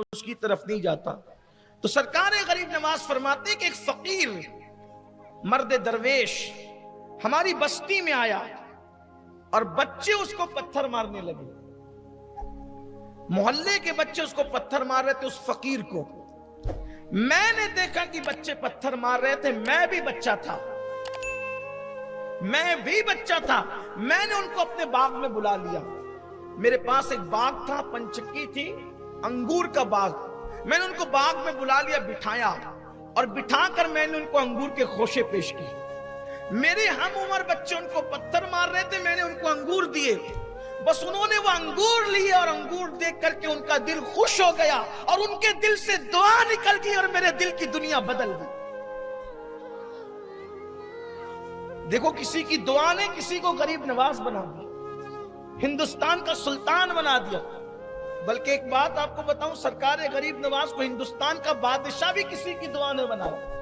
اس کی طرف نہیں جاتا. تو سرکار غریب نواز فرماتے کہ ایک فقیر مرد درویش ہماری بستی میں آیا اور بچے اس کو پتھر مارنے لگے. محلے کے بچے اس کو پتھر مار رہے تھے اس فقیر کو. میں نے دیکھا کہ بچے پتھر مار رہے تھے. میں بھی بچہ تھا. میں نے ان کو اپنے باغ میں بلا لیا. میرے پاس ایک باغ تھا, پنچکی تھی, انگور کا باغ. میں نے ان کو باغ میں بلا لیا, بٹھایا اور بٹھا کر میں نے ان کو انگور کے خوشے پیش کیے. میرے ہم عمر بچے ان کو پتھر مار رہے تھے, میں نے ان کو انگور دیے. بس انہوں نے وہ انگور لیے اور انگور دیکھ کر کے ان کا دل خوش ہو گیا اور ان کے دل سے دعا نکل گئی اور میرے دل کی دنیا بدل گئی. دیکھو کسی کی دعا نے کسی کو غریب نواز بنا دیا, ہندوستان کا سلطان بنا دیا. بلکہ ایک بات آپ کو بتاؤں, سرکار غریب نواز کو ہندوستان کا بادشاہ بھی کسی کی دعا نے بنایا.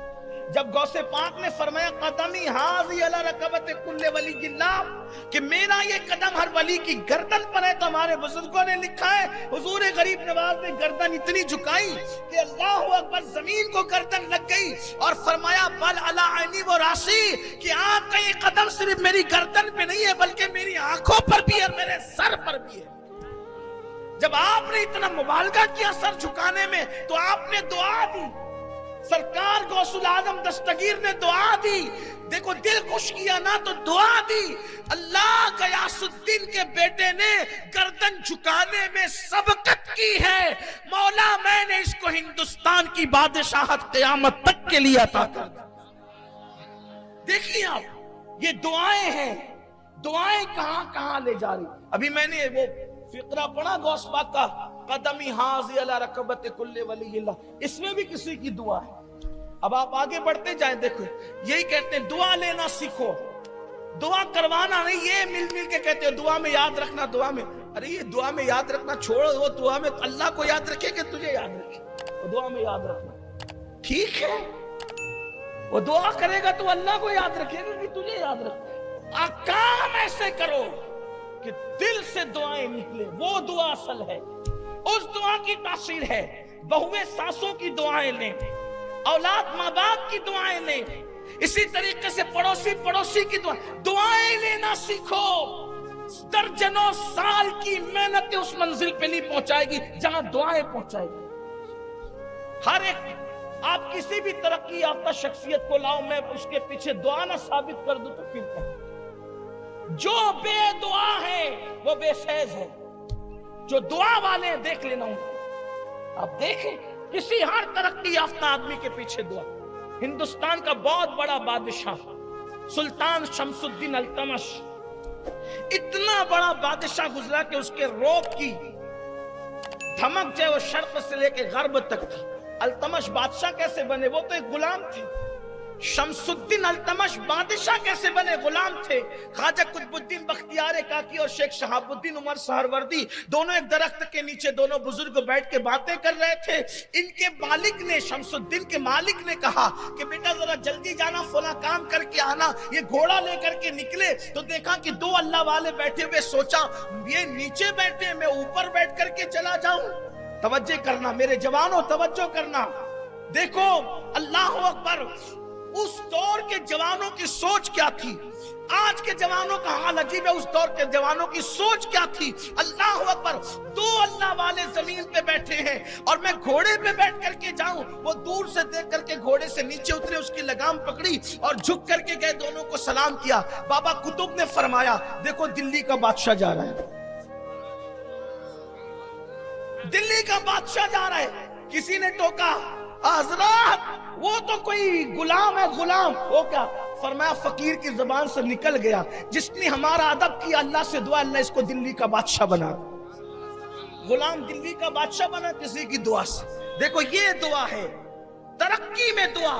جب غوث پاک نے فرمایا قدمی حاضی علی رکبت کل ولی اللہ, کہ میرا یہ قدم ہر ولی کی گردن پر ہے, تو ہمارے بزرگوں نے لکھا ہے حضور غریب نواز نے گردن اتنی جھکائی کہ اللہ اکبر زمین کو گردن لگ گئی اور فرمایا بل علی عینی و راسی, کہ آپ کا یہ قدم صرف میری گردن پہ نہیں ہے بلکہ میری آنکھوں پر بھی ہے اور میرے سر پر بھی ہے. جب آپ نے اتنا مبالغہ کیا سر جھکانے میں تو آپ نے دعا دی. سرکار غوث العظم دستگیر نے دعا دی. دیکھو دل خوش کیا نا تو دعا دی. اللہ غیاث الدین کے بیٹے نے گردن جھکانے میں سبقت کی ہے. مولا میں نے اس کو ہندوستان کی بادشاہت قیامت تک کے لیے عطا کر دی. دیکھیے آپ یہ دعائیں ہیں, دعائیں کہاں کہاں لے جا رہی. ابھی میں نے وہ فقرہ پڑھا غوث پاک کا, قدمی حاضی علی رکبت کل ولی اللہ, اس میں بھی کسی کی دعا ہے. اب آپ آگے بڑھتے جائیں, دیکھو یہی کہتے ہیں دعا لینا سیکھو, دعا کروانا نہیں. یہ مل مل کے کہتے ہیں دعا میں یاد رکھنا, دعا میں. ارے یہ دعا میں یاد رکھنا چھوڑو, وہ دعا میں اللہ کو یاد رکھے کہ تجھے یاد رکھے. وہ دعا میں یاد رکھنا ٹھیک ہے, وہ دعا کرے گا تو اللہ کو یاد رکھے گا کہ تجھے یاد رکھے. کام ایسے کرو کہ دل سے دعائیں نکلے, وہ دعا اصل ہے. اس دعا کی تاثیر ہے. بہویں ساسوں کی دعائیں لیں, اولاد ماں باپ کی دعائیں لیں, اسی طریقے سے پڑوسی کی دعائیں لینا سیکھو. درجنوں سال کی محنت اس منزل پہ نہیں پہنچائے گی جہاں دعائیں پہنچائے گی. ہر ایک آپ کسی بھی ترقی یافتہ شخصیت کو لاؤ, میں اس کے پیچھے دعا نہ ثابت کر دوں تو پھر کیا. جو بے دعا ہے وہ بے فیض ہے. جو دعا والے ہیں دیکھ لینا. آپ دیکھیں کسی ہر ترقی یافتہ آدمی کے پیچھے دعا. ہندوستان کا بہت بڑا بادشاہ سلطان شمس الدین التمش, اتنا بڑا بادشاہ گزرا کہ اس کے روب کی دھمک جو ہے وہ شرق سے لے کے غرب تک تھی. التمش بادشاہ کیسے بنے, وہ تو ایک غلام تھے. شمس الدین التمش بادشاہ کیسے بنے, غلام تھے. خواجہ قطب الدین بختیار کاکی اور شیخ شہاب الدین عمر سہروردی دونوں ایک درخت کے نیچے دونوں بزرگ بیٹھ کے باتیں کر رہے تھے. ان کے مالک نے, شمس الدین کے مالک نے کہا کہ بیٹا ذرا جلدی جانا, فلاں کام کر کے آنا. یہ گھوڑا لے کر کے نکلے تو دیکھا کہ دو اللہ والے بیٹھے ہوئے. سوچا یہ نیچے بیٹھے, میں اوپر بیٹھ کر کے چلا جاؤں. توجہ کرنا میرے جوانوں, توجہ کرنا. دیکھو اللہ اکبر, اس دور کے جوانوں کی سوچ کیا تھی, آج کے جوانوں کا حال عجیب ہے. اس دور کے جوانوں کی سوچ کیا تھی. اللہ اکبر, دو اللہ والے زمین پہ بیٹھے ہیں اور میں گھوڑے پہ بیٹھ کر کے جاؤں. وہ دور سے دیکھ کر کے گھوڑے سے نیچے اترے, اس کی لگام پکڑی اور جھک کر کے گئے, دونوں کو سلام کیا. بابا قطب نے فرمایا دیکھو دلی کا بادشاہ جا رہا ہے, دلی کا بادشاہ جا رہا ہے. کسی نے ٹوکا حضرات وہ تو کوئی غلام ہے, غلام. وہ کیا فرمایا فقیر کی زبان سے نکل گیا, جس نے ہمارا ادب کیا اللہ سے دعا اللہ اس کو دلی کا بادشاہ بنا. غلام دلی کا بادشاہ بنا کسی کی دعا سے. دیکھو یہ دعا ہے, ترقی میں دعا.